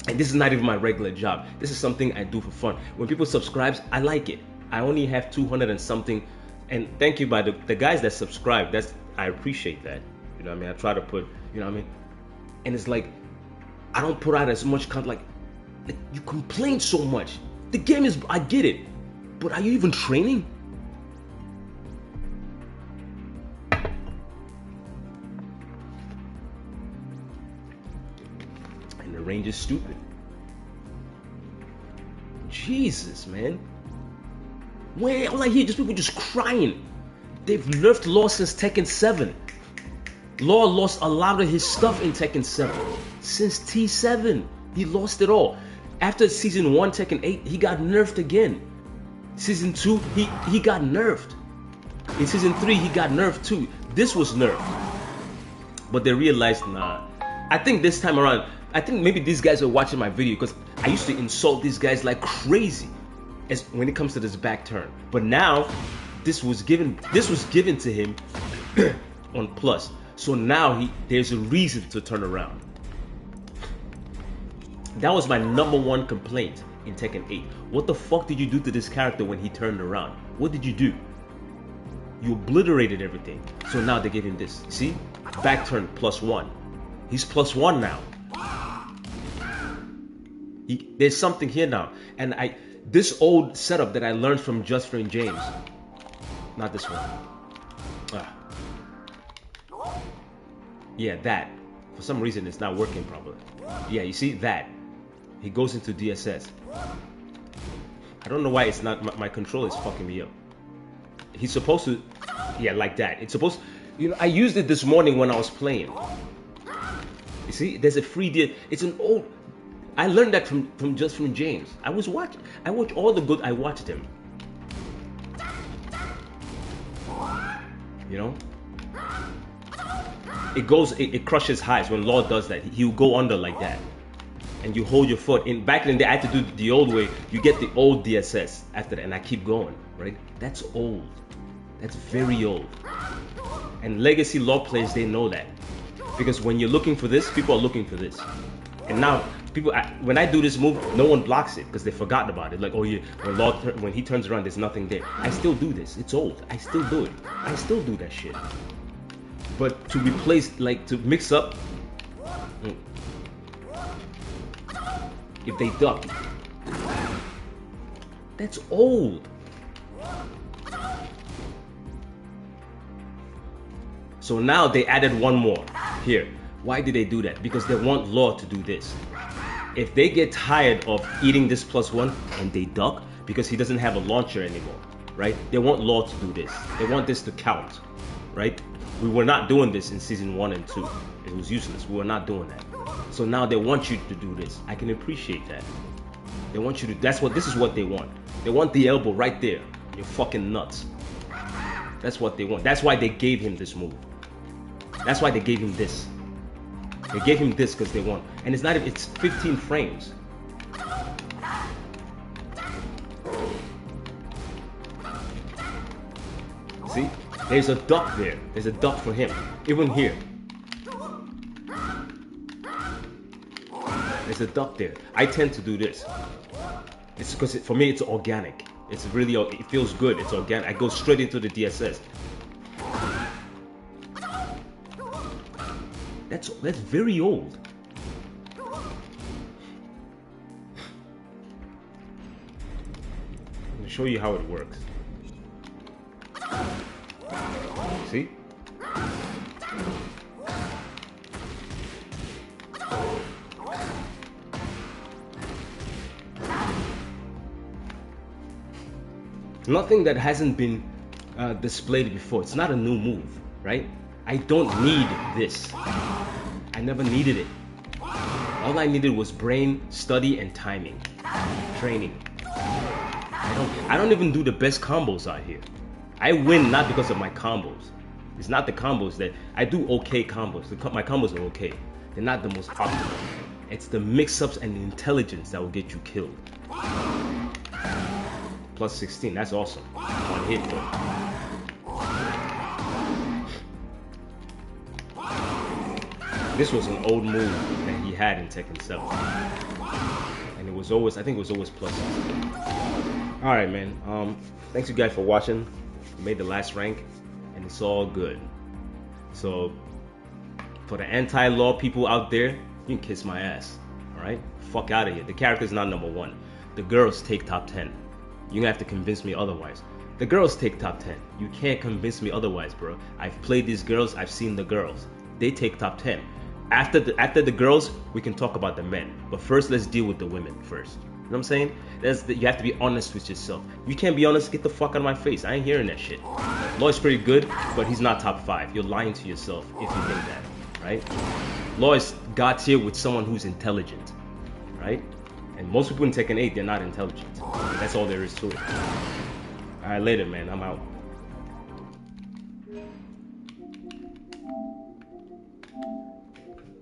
And this is not even my regular job. This is something I do for fun. When people subscribe, I like it. I only have 200 and something. And thank you by the guys that subscribe. I appreciate that. You know what I mean? I try to put, you know what I mean? And it's like, I don't put out as much content. Like you complain so much. The game is, I get it. But are you even training? range is stupid. Jesus, man. Wait, all I hear just people just crying. They've nerfed Law since Tekken 7. Law lost a lot of his stuff in Tekken 7. Since T7, he lost it all. After Season 1, Tekken 8, he got nerfed again. Season 2, he got nerfed. In Season 3, he got nerfed too. This was nerfed. But they realized, nah. I think this time around, I think maybe these guys are watching my video because I used to insult these guys like crazy as when it comes to this back turn. But now, this was given to him on plus. So now there's a reason to turn around. That was my #1 complaint in Tekken 8. What the fuck did you do to this character when he turned around? What did you do? You obliterated everything. So now they give him this. See? Back turn +1. He's +1 now. There's something here now. And this old setup that I learned from Just Friend James. Not this one. Yeah, that. For some reason it's not working properly. Yeah, you see that? He goes into DSS. I don't know why it's not, my controller is fucking me up. He's supposed to, yeah, like that. It's supposed, I used it this morning when I was playing. You see, there's a free deal. It's an old, I learned that from Just From James. I watched all the good, I watched him. It crushes highs when Law does that. He'll go under like that. And you hold your foot. Back in the day, I had to do the old way. You get the old DSS after that, and I keep going, right? That's old. That's very old. And Legacy Law players, they know that. Because when you're looking for this, people are looking for this. And now, when I do this move, no one blocks it because they forgot about it. Like, oh yeah, when he turns around, there's nothing there. I still do this. It's old. I still do it. I still do that shit. But to replace, like, to mix up, if they duck, that's old. So now they added one more here. Why did they do that? Because they want Law to do this. If they get tired of eating this +1 and they duck, because he doesn't have a launcher anymore, right? They want Law to do this. They want this to count, right? We were not doing this in Season 1 and 2. It was useless. We were not doing that. So now they want you to do this. I can appreciate that. They want you to, this is what they want. They want the elbow right there. You're fucking nuts. That's what they want. That's why they gave him this move. That's why they gave him this. They gave him this because they want. And it's 15 frames. See? There's a duck there. There's a duck for him. Even here. There's a duck there. I tend to do this. It's because for me it's organic. It's really, it feels good. It's organic. I go straight into the DSS. That's very old. I'm gonna show you how it works. See? Nothing that hasn't been displayed before. It's not a new move, right? I don't need this. I never needed it. All I needed was brain, study, and timing. Training. I don't even do the best combos out here. I win not because of my combos. It's not the combos that I do okay combos. My combos are okay. They're not the most optimal. It's the mix-ups and the intelligence that will get you killed. Plus 16, that's awesome. One hit though. This was an old move that he had in Tekken 7. And it was always, I think it was always plus 16. Alright man, thanks you guys for watching. We made the last rank and it's all good. So for the anti-law people out there, you can kiss my ass. Alright? Fuck out of here. The character's not #1. The girls take top 10. You're gonna have to convince me otherwise. The girls take top 10. You can't convince me otherwise, bro. I've played these girls, I've seen the girls. They take top 10. After the girls, we can talk about the men. But first, let's deal with the women first. You know what I'm saying? You have to be honest with yourself. You can't be honest, get the fuck out of my face. I ain't hearing that shit. Lloyd's pretty good, but he's not top 5. You're lying to yourself if you think that, right? Lloyd's God tier with someone who's intelligent, right? And most people in Tekken 8, they're not intelligent. That's all there is to it. Alright, later, man. I'm out.